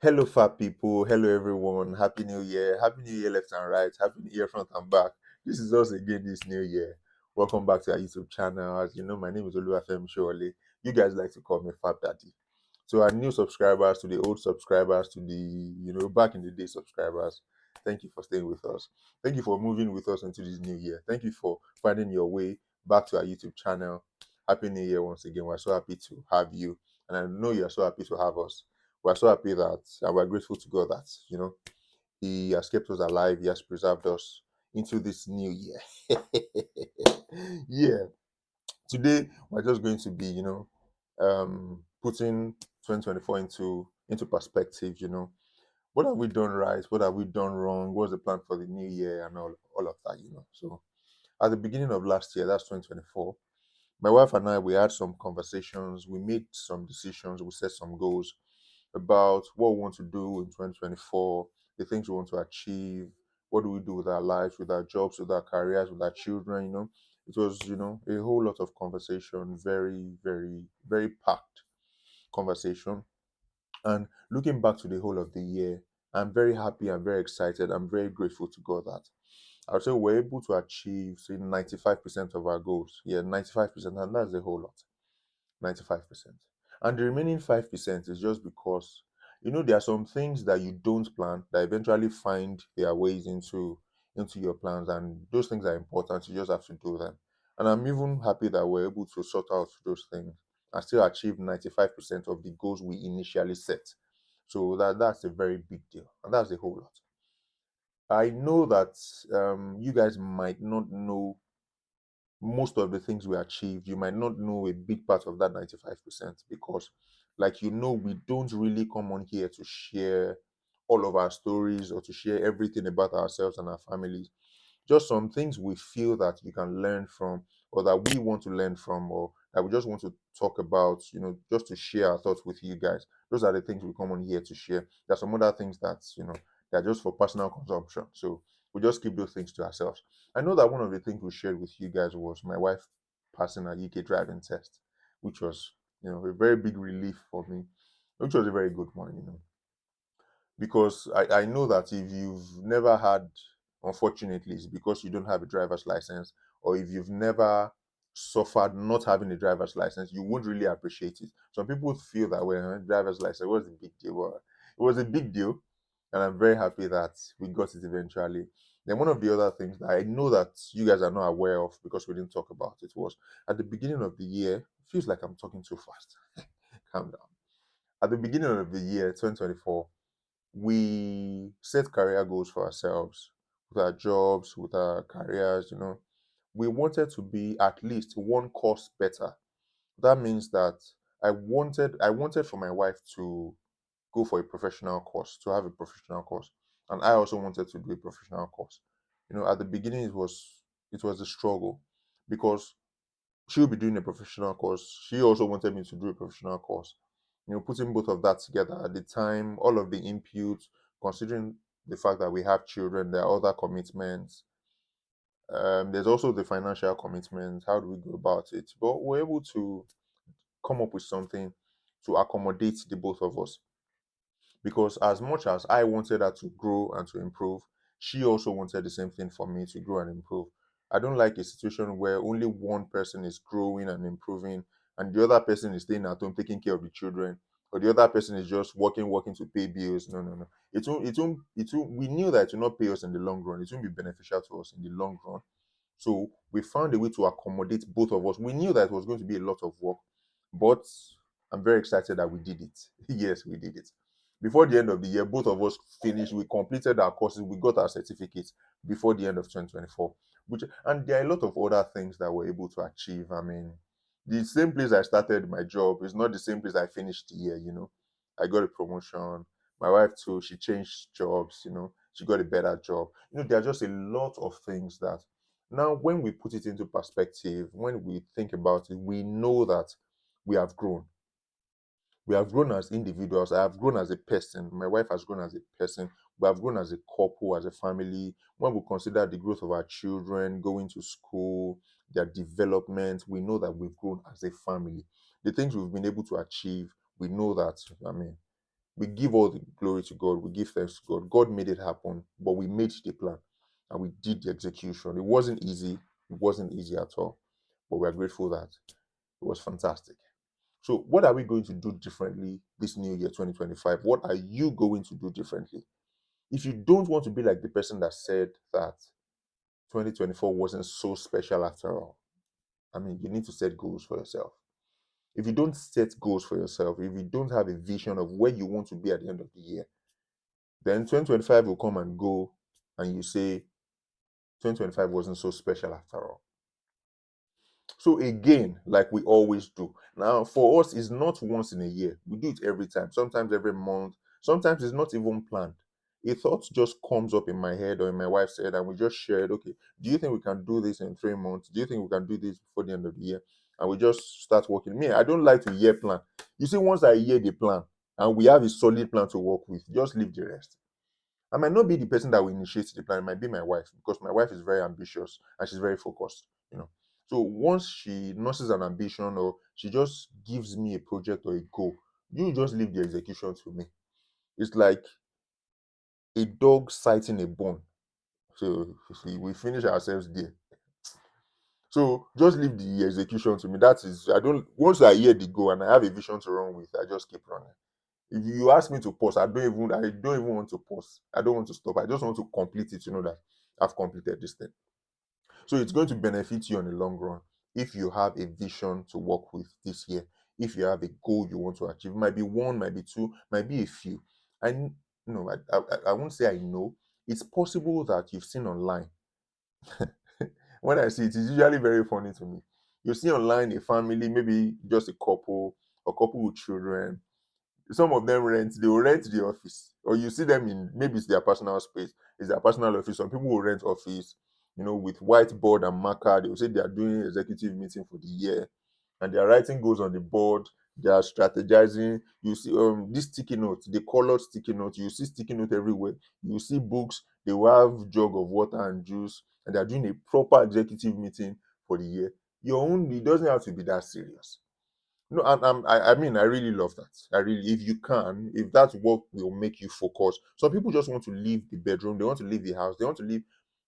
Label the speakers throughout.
Speaker 1: Hello, fab people. Hello, everyone. Happy New Year. Happy New Year, left and right. Happy New Year, front and back. This is us again this New Year. Welcome back to our YouTube channel. As you know, my name is Fab Surely. You guys like to call me Fab Daddy. To our new subscribers, to the old subscribers, to the back in the day subscribers, thank you for staying with us. Thank you for moving with us into this new year. Thank you for finding your way back to our YouTube channel. Happy New Year once again. We're so happy to have you, and I know you're so happy to have us. We're so happy that and we're grateful to God that He has kept us alive, He has preserved us into this new year. Yeah. Today we're just going to be, putting 2024 into perspective, What have we done right? What have we done wrong? What's the plan for the new year and all of that. So at the beginning of last year, that's 2024, my wife and I we had some conversations, we made some decisions, we set some goals about what we want to do in 2024, the things we want to achieve, what do we do with our lives, with our jobs, with our careers, with our children. It was, a whole lot of conversation, very, very, very packed conversation. And looking back to the whole of the year, I'm very happy, I'm very excited, I'm very grateful to God that I would say we're able to achieve, say, 95% of our goals. Yeah, 95%, and that's a whole lot. 95%. And the remaining 5% is just because, there are some things that you don't plan that eventually find their ways into your plans, and those things are important. You just have to do them. And I'm even happy that we're able to sort out those things and still achieve 95% of the goals we initially set. So that's a very big deal, and that's a whole lot. I know that you guys might not know most of the things we achieved. You might not know a big part of that 95% because, like, we don't really come on here to share all of our stories or to share everything about ourselves and our families. Just some things we feel that you can learn from, or that we want to learn from, or that we just want to talk about, just to share our thoughts with you guys. Those are the things we come on here to share. There's some other things that, they're just for personal consumption. So we just keep those things to ourselves. I know that one of the things we shared with you guys was my wife passing her UK driving test, which was, a very big relief for me, which was a very good one. Because I know that if you've never had, unfortunately, it's because you don't have a driver's license, or if you've never suffered not having a driver's license, you won't really appreciate it. Some people feel that when driver's license, what's the big deal? Well, it was a big deal, and I'm very happy that we got it eventually. Then one of the other things that I know that you guys are not aware of because we didn't talk about it was at the beginning of the year. It feels like I'm talking too fast. Calm down. At the beginning of the year, 2024, we set career goals for ourselves with our jobs, with our careers. We wanted to be at least one course better. That means that I wanted for my wife to go for a professional course, to have a professional course. And I also wanted to do a professional course. At the beginning it was a struggle because she'll be doing a professional course. She also wanted me to do a professional course. Putting both of that together at the time, all of the inputs, considering the fact that we have children, there are other commitments. There's also the financial commitment. How do we go about it? But we're able to come up with something to accommodate the both of us. Because as much as I wanted her to grow and to improve, she also wanted the same thing for me to grow and improve. I don't like a situation where only one person is growing and improving and the other person is staying at home taking care of the children, or the other person is just working to pay bills. No, no, no. We knew that it will not pay us in the long run. It won't be beneficial to us in the long run. So we found a way to accommodate both of us. We knew that it was going to be a lot of work, but I'm very excited that we did it. Yes, we did it. Before the end of the year, both of us finished. We completed our courses. We got our certificates before the end of 2024. And there are a lot of other things that we're able to achieve. I mean, the same place I started my job is not the same place I finished the year. I got a promotion. My wife too, she changed jobs. She got a better job. There are just a lot of things that now, when we put it into perspective, when we think about it, we know that we have grown. We have grown as individuals. I have grown as a person. My wife has grown as a person. We have grown as a couple, as a family. When we consider the growth of our children going to school, their development, we know that we've grown as a family. The things we've been able to achieve, we know that. I mean, We give all the glory to God. We give thanks to God. God made it happen, but we made the plan and we did the execution. It wasn't easy. It wasn't easy at all, but we're grateful that it was fantastic. So, what are we going to do differently this new year, 2025? What are you going to do differently? If you don't want to be like the person that said that 2024 wasn't so special after all, I mean, you need to set goals for yourself. If you don't set goals for yourself, if you don't have a vision of where you want to be at the end of the year, then 2025 will come and go, and you say 2025 wasn't so special after all. So again, like we always do. Now, for us, it's not once in a year. We do it every time, sometimes every month. Sometimes it's not even planned. A thought just comes up in my head or in my wife's head, and we just shared, okay, do you think we can do this in 3 months? Do you think we can do this before the end of the year? And we just start working. Me, I don't like to year plan. You see, once I hear the plan and we have a solid plan to work with, just leave the rest. I might not be the person that will initiate the plan. It might be my wife because my wife is very ambitious and she's very focused. You know, so once she nurses an ambition or she just gives me a project or a goal, you just leave the execution to me. It's like a dog sighting a bone. So we finish ourselves there. So just leave the execution to me. That is, I don't. Once I hear the goal and I have a vision to run with, I just keep running. If you ask me to pause, I don't even want to pause. I don't want to stop. I just want to complete it to know that I've completed this thing. So it's going to benefit you on the long run if you have a vision to work with this year. If you have a goal you want to achieve, might be one, might be two, might be a few. And no, I won't say I know. It's possible that you've seen online. When I see it, it's usually very funny to me. You see online a family, maybe just a couple, or couple with children. Some of them they will rent the office, or you see them in, maybe it's their personal space, it's their personal office. Some people will rent office, with whiteboard and marker. They will say they are doing executive meeting for the year, and they are writing goals on the board. They are strategizing. You see this sticky note, the colored sticky note. You see sticky note everywhere. You see books. They will have jug of water and juice, and they are doing a proper executive meeting for the year. Your own, it doesn't have to be that serious. No, I mean, I really love that. I really, if you can, if that's what will make you focus. Some people just want to leave the bedroom, they want to leave the house, they want to leave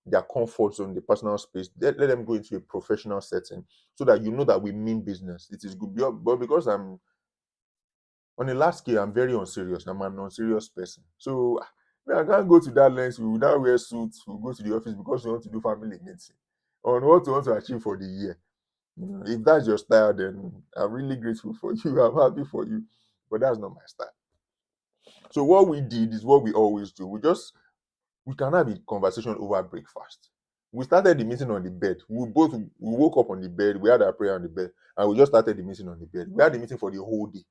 Speaker 1: their comfort zone, the personal space. Let them go into a professional setting so that you know that we mean business. It is good. But because I'm on a large scale, I'm very unserious. I'm an unserious person. So I can't go to that length. We will now wear suits, we'll go to the office because we want to do family meeting on what we want to achieve for the year. If that's your style, then I'm really grateful for you. I'm happy for you. But that's not my style. So what we did is what we always do. We can have a conversation over breakfast. We started the meeting on the bed. We woke up on the bed, we had our prayer on the bed, and we just started the meeting on the bed. We had the meeting for the whole day.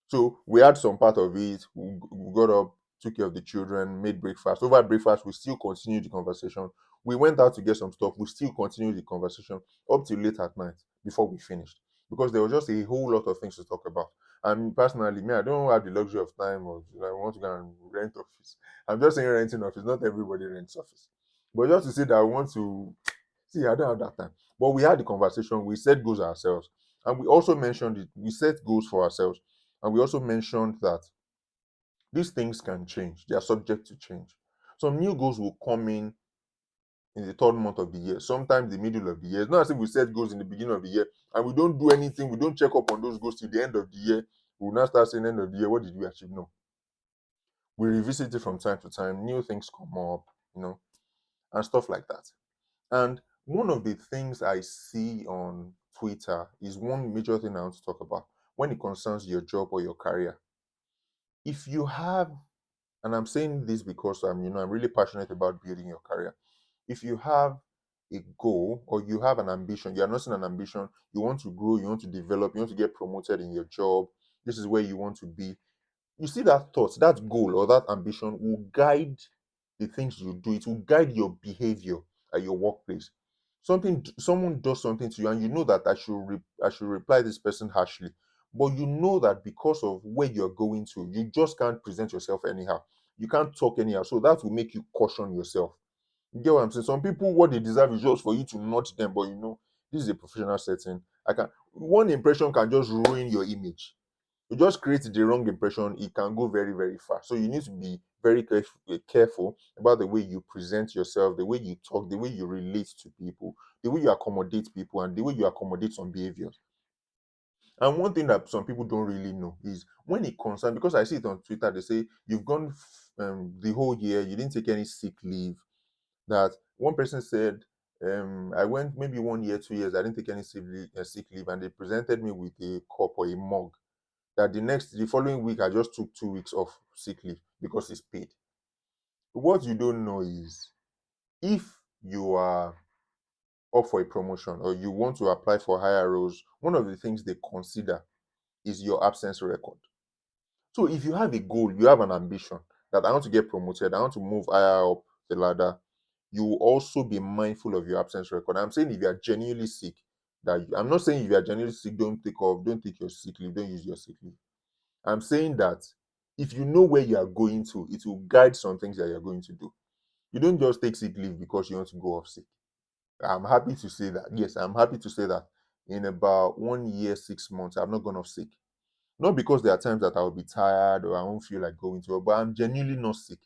Speaker 1: So we had some part of it. We got up, took care of the children, made breakfast. Over breakfast, we still continued the conversation. We went out to get some stuff. We still continued the conversation up till late at night before we finished because there was just a whole lot of things to talk about. And personally, me, I don't have the luxury of time or I want to go and rent office. I'm just saying renting office. Not everybody rents office. But just to say that I want to see, I don't have that time. But we had the conversation. We set goals ourselves, and we also mentioned it. We set goals for ourselves, and we also mentioned that these things can change. They are subject to change. Some new goals will come in the third month of the year, sometimes the middle of the year. It's not as if we set goals in the beginning of the year and we don't do anything, we don't check up on those goals till the end of the year. We will now start saying end of the year, what did we achieve? No. We revisit it from time to time, new things come up, and stuff like that. And one of the things I see on Twitter is one major thing I want to talk about when it concerns your job or your career. If you have, and I'm saying this because I'm really passionate about building your career. If you have a goal or you have an ambition, you are not an ambition, you want to grow, you want to develop, you want to get promoted in your job, this is where you want to be. You see that thought, that goal or that ambition will guide the things you do. It will guide your behavior at your workplace. Someone does something to you, and you know that I should reply this person harshly, but you know that because of where you're going to, you just can't present yourself anyhow. You can't talk anyhow, so that will make you caution yourself. You get what I'm saying? Some people, what they deserve is just for you to nudge them, but this is a professional setting. I can One impression can just ruin your image. You just create the wrong impression, it can go very, very far. So you need to be very careful about the way you present yourself, the way you talk, the way you relate to people, the way you accommodate people, and the way you accommodate some behaviors. And one thing that some people don't really know is when it concerns, because I see it on Twitter, they say you've gone the whole year, you didn't take any sick leave. That one person said, I went maybe 1 year, 2 years, I didn't take any sick leave, and they presented me with a cup or a mug. That the following week, I just took 2 weeks off sick leave because it's paid. What you don't know is if you are up for a promotion or you want to apply for higher roles, one of the things they consider is your absence record. So if you have a goal, you have an ambition that I want to get promoted, I want to move higher up the ladder, you will also be mindful of your absence record. I'm saying if you are genuinely sick, I'm not saying if you are genuinely sick, don't take your sick leave, don't use your sick leave. I'm saying that if you know where you are going to, it will guide some things that you're going to do. You don't just take sick leave because you want to go off sick. I'm happy to say that. Yes, I'm happy to say that in about 1 year, 6 months, I've not gone off sick. Not because there are times that I'll be tired or I won't feel like going to work, but I'm genuinely not sick.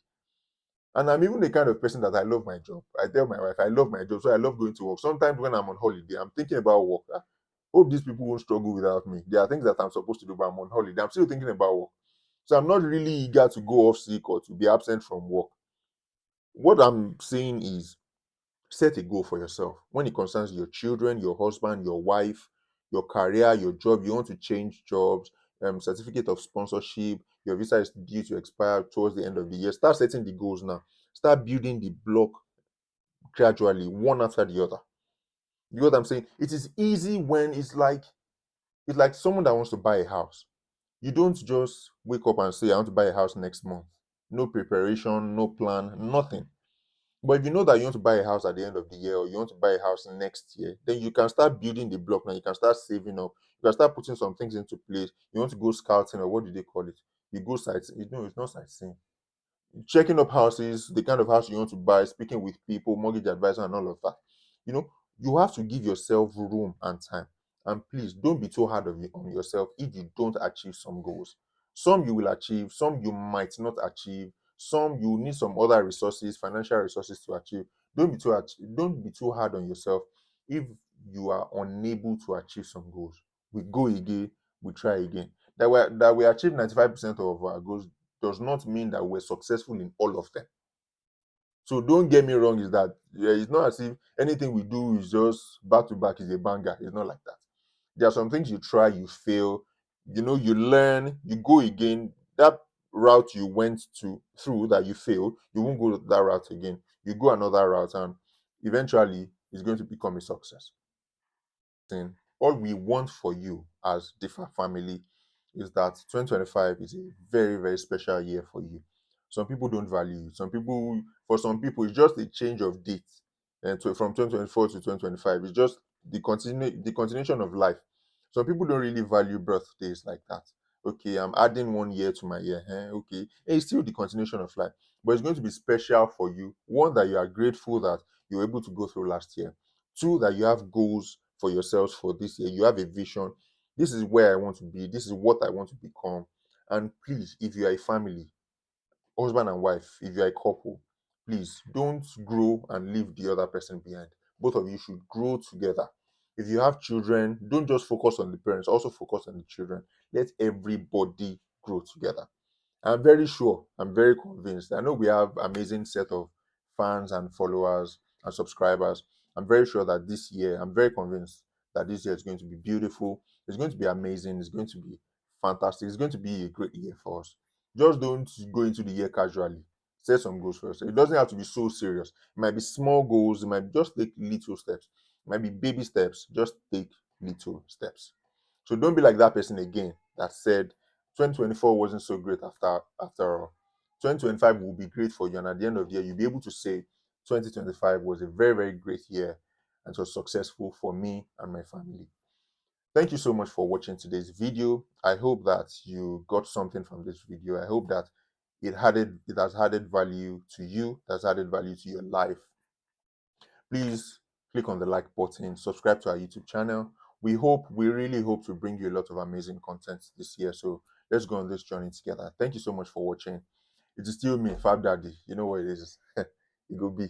Speaker 1: And I'm even the kind of person that I love my job. I tell my wife I love my job, so I love going to work. Sometimes when I'm on holiday, I'm thinking about work. I hope these people won't struggle without me. There are things that I'm supposed to do, but I'm on holiday. I'm still thinking about work. So I'm not really eager to go off sick or to be absent from work. What I'm saying is set a goal for yourself when it concerns your children, your husband, your wife, your career, your job. You want to change jobs, certificate of sponsorship, your visa is due to expire towards the end of the year. Start setting the goals now. Start building the block gradually, one after the other. You know what I'm saying? It is easy when it's like someone that wants to buy a house. You don't just wake up and say, I want to buy a house next month. No preparation, no plan, nothing. But if you know that you want to buy a house at the end of the year or you want to buy a house next year, then you can start building the block now. You can start saving up. You can start putting some things into place. You want to go scouting or what do they call it? You go sightseeing. No, it's not sightseeing. Checking up houses, the kind of house you want to buy, speaking with people, mortgage advisor, and all of that. You know, you have to give yourself room and time. And please don't be too hard on yourself if you don't achieve some goals. Some you will achieve, some you might not achieve, some you need some other resources, financial resources to achieve. Don't be too hard on yourself if you are unable to achieve some goals. We go again, we try again. That we achieve 95% of our goals does not mean that we're successful in all of them. So don't get me wrong, is that yeah, it's not as if anything we do is just back to back is a banger. It's not like that. There are some things you try, you fail, you learn, you go again. That route you went to through that you failed, you won't go that route again. You go another route and eventually it's going to become a success. Thing. All we want for you as the Fab family is that 2025 is a very, very special year for you. Some people don't value it. For some people, it's just a change of date and from 2024 to 2025. It's just the continuation of life. Some people don't really value birthdays like that. Okay, I'm adding 1 year to my year. Okay, it's still the continuation of life, but it's going to be special for you. One, that you are grateful that you were able to go through last year. Two, that you have goals for yourselves for this year. You have a vision. This is where I want to be. This is what I want to become. And please, if you are a family, husband and wife, if you're a couple, please don't grow and leave the other person behind. Both of you should grow together. If you have children, don't just focus on the parents, also focus on the children. Let everybody grow together. I'm very sure, I'm very convinced. I know we have amazing set of fans and followers and subscribers. I'm very sure that this year, I'm very convinced that this year is going to be beautiful. It's going to be amazing. It's going to be fantastic. It's going to be a great year for us. Just don't go into the year casually. Set some goals first. It doesn't have to be so serious. It might be small goals. It might just take little steps. It might be baby steps. Just take little steps. So don't be like that person again that said 2024 wasn't so great after all. 2025 will be great for you, and at the end of the year, you'll be able to say 2025 was a very, very great year and was successful for me and my family. Thank you so much for watching today's video. I hope that you got something from this video. I hope that it has added value to you, it has added value to your life. Please click on the like button, subscribe to our YouTube channel. We really hope to bring you a lot of amazing content this year. So Let's go on this journey together. Thank you so much for watching. It is still me, Fab Daddy. You know what it is. It go be.